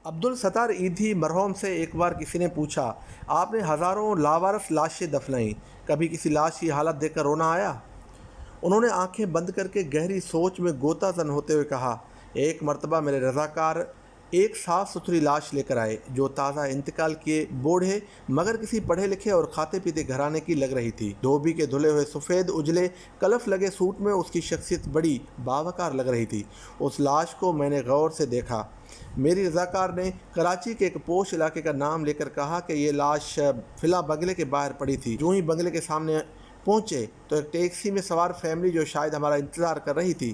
عبدالستار ایدھی مرحوم سے ایک بار کسی نے پوچھا، آپ نے ہزاروں لاوارث لاشیں دفنائیں، کبھی کسی لاش کی حالت دیکھ کر رونا آیا؟ انہوں نے آنکھیں بند کر کے گہری سوچ میں غوطہ زن ہوتے ہوئے کہا، ایک مرتبہ میرے رضاکار ایک صاف ستھری لاش لے کر آئے جو تازہ انتقال کیے بوڑھے مگر کسی پڑھے لکھے اور کھاتے پیتے گھرانے کی لگ رہی تھی۔ دھوبی کے دھلے ہوئے سفید اجلے کلف لگے سوٹ میں اس کی شخصیت بڑی باوقار لگ رہی تھی۔ اس لاش کو میں نے غور سے دیکھا۔ میری رضاکار نے کراچی کے ایک پوش علاقے کا نام لے کر کہا کہ یہ لاش فلاں بنگلے کے باہر پڑی تھی۔ جو ہی بنگلے کے سامنے پہنچے تو ایک ٹیکسی میں سوار فیملی جو شاید ہمارا انتظار کر رہی تھی،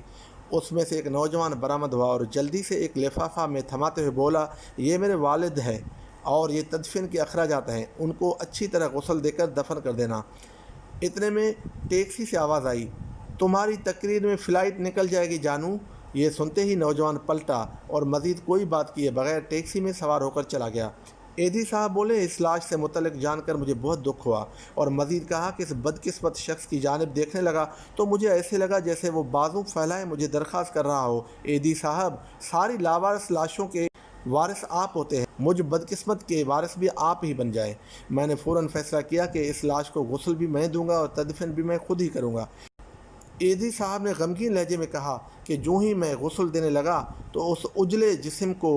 اس میں سے ایک نوجوان برآمد ہوا اور جلدی سے ایک لفافہ میں تھماتے ہوئے بولا، یہ میرے والد ہے اور یہ تدفین کے اخراجات ہیں، ان کو اچھی طرح غسل دے کر دفن کر دینا۔ اتنے میں ٹیکسی سے آواز آئی، تمہاری تقریر میں فلائٹ نکل جائے گی جانو۔ یہ سنتے ہی نوجوان پلٹا اور مزید کوئی بات کیے بغیر ٹیکسی میں سوار ہو کر چلا گیا۔ ایدھی صاحب بولے، اس لاش سے متعلق جان کر مجھے بہت دکھ ہوا، اور مزید کہا کہ اس بدقسمت شخص کی جانب دیکھنے لگا تو مجھے ایسے لگا جیسے وہ بازو پھیلائے مجھے درخواست کر رہا ہو، ایدھی صاحب، ساری لاوارث لاشوں کے وارث آپ ہوتے ہیں، مجھ بدقسمت کے وارث بھی آپ ہی بن جائیں۔ میں نے فوراً فیصلہ کیا کہ اس لاش کو غسل بھی میں دوں گا اور تدفین بھی میں خود ہی کروں گا۔ ایدھی صاحب نے غمگین لہجے میں کہا کہ جو ہی میں غسل دینے لگا تو اس اجلے جسم کو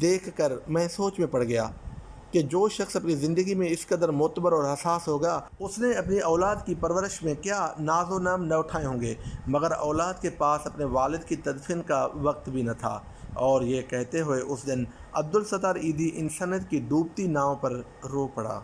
دیکھ کر میں سوچ میں پڑ گیا کہ جو شخص اپنی زندگی میں اس قدر معتبر اور حساس ہوگا، اس نے اپنی اولاد کی پرورش میں کیا ناز و نام نہ اٹھائے ہوں گے، مگر اولاد کے پاس اپنے والد کی تدفین کا وقت بھی نہ تھا۔ اور یہ کہتے ہوئے اس دن عبدالستار ایدھی انسانیت کی ڈوبتی ناؤ پر رو پڑا۔